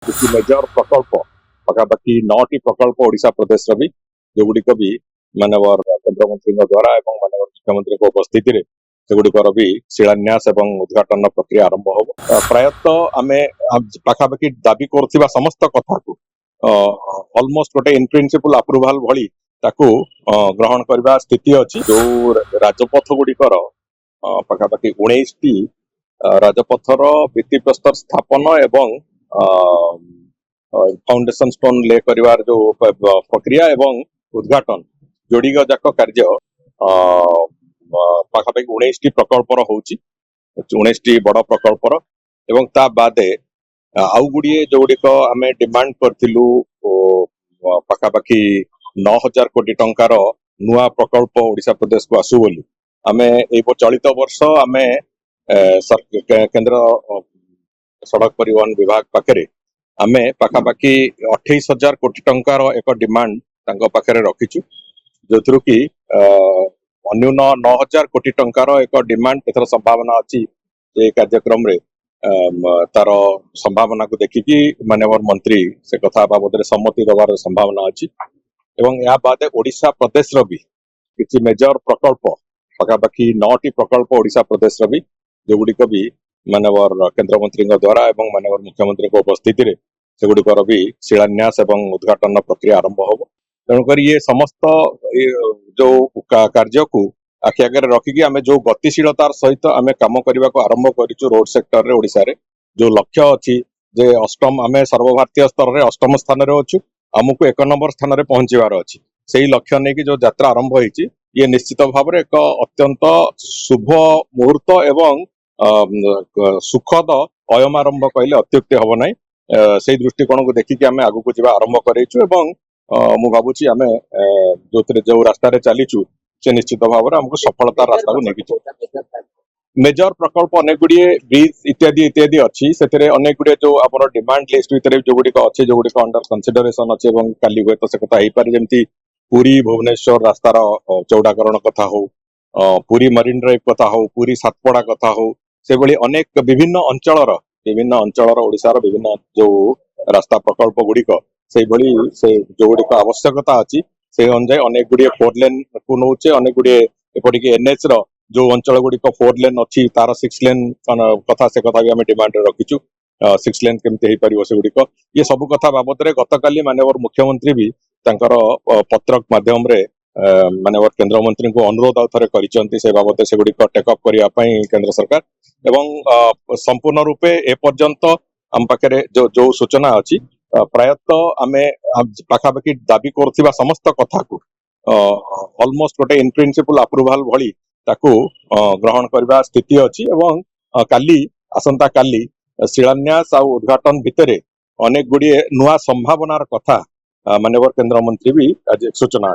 କିଛି ମେଜର ପ୍ରକଳ୍ପ ପାଖାପାଖି 9ଟି ପ୍ରକଳ୍ପ ଓଡ଼ିଶା ପ୍ରଦେଶର ବି ଯୋଉଗୁଡ଼ିକ ବି ମାନ୍ୟବର କେନ୍ଦ୍ରମନ୍ତ୍ରୀଙ୍କ ଦ୍ୱାରା ଏବଂ ମାନ୍ୟବର ମୁଖ୍ୟମନ୍ତ୍ରୀଙ୍କ ଉପସ୍ଥିତିରେ ସେଗୁଡ଼ିକର ବି ଶିଳାନ୍ୟାସ ଏବଂ ଉଦ୍ଘାଟନ ପ୍ରକ୍ରିୟା ଆରମ୍ଭ ହେବ। ପ୍ରାୟତଃ ଆମେ ପାଖାପାଖି ଦାବି କରୁଥିବା ସମସ୍ତ କଥାକୁ ଅଲମୋଷ୍ଟ ଗୋଟେ ଇନ୍ ପ୍ରିନ୍ସିପଲ ଆପ୍ରୁଭାଲ ଭଳି ତାକୁ ଗ୍ରହଣ କରିବା ସ୍ଥିତି ଅଛି। ଯୋଉ ରାଜପଥ ଗୁଡ଼ିକର ପାଖାପାଖି 19ଟି ରାଜପଥର ଭିତ୍ତିପ୍ରସ୍ତର ସ୍ଥାପନ ଏବଂ फाउंडेशन स्टोन ले करिवार जो प्रक्रिया एवं उद्घाटन जोड़िक जाक कार्य पाखापाखि 19टी प्रकल्पर होउची 19टी बड़ प्रकल्पर एवं ता बादे आउ गुड़िए जोड़िक आमे डिमांड करथिलु पाखापाखि 9000 कोटी टंकार नुआ प्रकल्प ओडिशा प्रदेश को आसु बोली आमे ए चलित वर्ष आमे केंद्र सड़क परिवहन विभाग पाखरे आमे पाखापाखि 28,000 कोटी टंकार एक डिमांड तांको पाखरे रखिचु जोथरु कि अन्यून 9,000 कोटी टंकार एक डिमांड एथर संभावना अछि जे कार्यक्रम रे तार संभावना को देखिकी माननीय मंत्री से कथा बाबद सम्मति दबार संभावना अछि एवं या बाद ओडिशा प्रदेश रो भी किछि मेजर प्रकल्प पाखापाखि 9टी प्रकल्प ओडिशा प्रदेश रो भी जोगुडिक भी माननीय केन्द्रमंत्री द्वारा एवं माननीय मुख्यमंत्री उपस्थिति रे सेगुडिकर भी शिलान्यास एवं उद्घाटन प्रक्रिया आरंभ होब। तेणुक ये समस्त जो कार्य को आखि आगे रखिकी आमे जो गतिशीलतार सहित आमे काम करने को आरंभ करिछु रोड सेक्टर रे ओडिशा रे जो लक्ष्य अछि जे अष्टम आमे सर्वभारतीय स्तर रे अष्टम स्थान रे अछु हमकु 1 नंबर स्थान रे पहुंचीबार अछि सेही लक्ष्य नै कि जो यात्रा आरंभ होईछि ये निश्चित भाव रे एक अत्यंत शुभ मुहूर्त एवं सुखद अयमारंभ कहले अत्युक्ति हम ना से दृष्टिकोण को देखिकी आमे आगु को जीवा आरंभ करेछु एवं मु भाबुची आमे जो रास्ता रे चलीछु से निश्चित भाव रे हमको सफलता रास्ता को नेकी मेजर प्रकल्प अनेक गुड़िए ब्रिज इत्यादि इत्यादि अच्छी से अनेक गुड़िए जो आपर डिमांड लिस्ट भितर जो गुड़िक अच्छे जो गुड़िक अंडर कंसिडरेशन अच्छे काली हुए तो से कथा हो पारे जमी पुरी भुवनेश्वर रास्तार चौड़ाकरण कथा हो पुरी मरीन ड्राइव कथा हो पुरी सातपड़ा कथा हो से भली अनेक विभिन्न अंचल ओडिशार विभिन्न जो रास्ता प्रकल्प गुड़िक से भली से जो गुड़िक आवश्यकता अच्छी से अनुसार अनेक गुड़िए 4 लेन को नौचे अनेक गुड़िए एपटिक एनएच रो जो अंचल गुड़िक 4 लेन अच्छी तार 6 लेन कथा से कथा भी आम डिमांड रखीचु 6 लेन केमती हो पार से गुड़िक ये सब कथा बाबद गतकाली माननीय मुख्यमंत्री भी तांकर पत्रक माध्यम रे माननीय केन्द्रमंत्री को अनुरोध आउथरे करिसंती से बाबद से गुड़िक टेकअप करिया पई केंद्र सरकार एवं संपूर्ण रूपे ए पर्यंत आम पाखे जो सूचना अच्छी प्रायतः आमे पाखापाखि दाबी करुवा समस्त कथा को ऑलमोस्ट गोटे इन प्रिंसिपल अप्रूवल भली ताकू ग्रहण करबा स्थिति अच्छी एवं काली आसंता काली शिलान्यास आ उद्घाटन भितर अनेक गुड़िए नुआ संभावनार कथा माननीय केंद्र मंत्री भी आज सूचना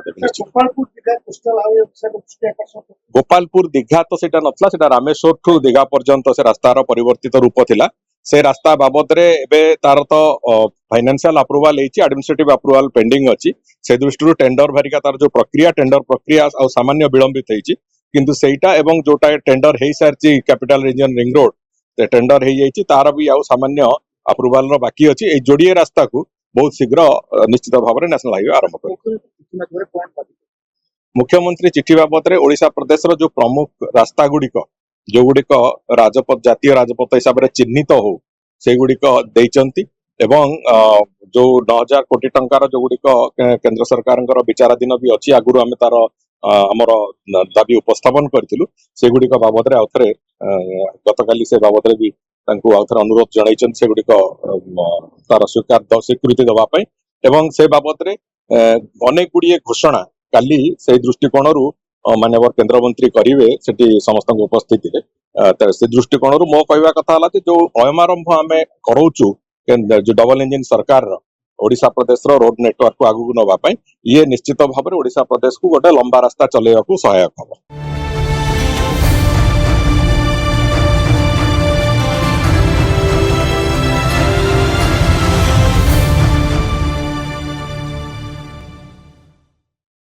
गोपालपुर दीघा तो सेटा नथला सेटा रामेश्वर ठू दीघा पर्यंत से रास्तार परिवर्तित रूप थिला से रास्ता बाबद रे एबे तार तो financial approval Aichi administrative approval pending अछि से दृष्टि टेंडर भरिका तार जो प्रक्रिया टेंडर प्रक्रिया आ सामान्य विलंबित होईची किंतु सेटा एवं जोटा टेंडर हेई Sarchi capital region ring road ते टेंडर हेई जाईची तार भी आ सामान्य अप्रूवल रो बाकी अछि ए जोड़िए रास्ता को बहुत शीघ्र निश्चित भाव में नेशनल हाईवे आरंभ कर मुख्यमंत्री चिठी बाबद में ओडिशा प्रदेश जो प्रमुख रास्ता गुड़िक जो गुड़िक राजपथ जातीय राजपथ हिसाब से चिन्हित हो से गुड़िक एवं जो 9,000 कोटी टंकार जो गुड़िक केंद्र सरकार विचाराधीन भी अच्छी आगुरी आम तार आमर दाबी उपस्थापन करूँ से गुड़िक बाबद आउ थे गतकाली से बाबद भी आउ थे अनुरोध जन से गुड़िक तार स्वीकृति दवाई एवं से बाबद अनेक गुड़िए घोषणा काली से दृष्टिकोण माननीय केन्द्रमंत्री करेंगे से समस्त उपस्थिति से दृष्टिकोण मो कहवा कथा जो अयमारंभ आम करोचु जो डबल इंजिन सरकार ओडिशा प्रदेश रोड नेटवर्क को आगू नापी ये निश्चित भाव में ओडिशा प्रदेश को गोटे लंबा रास्ता चलैया सहायक हम।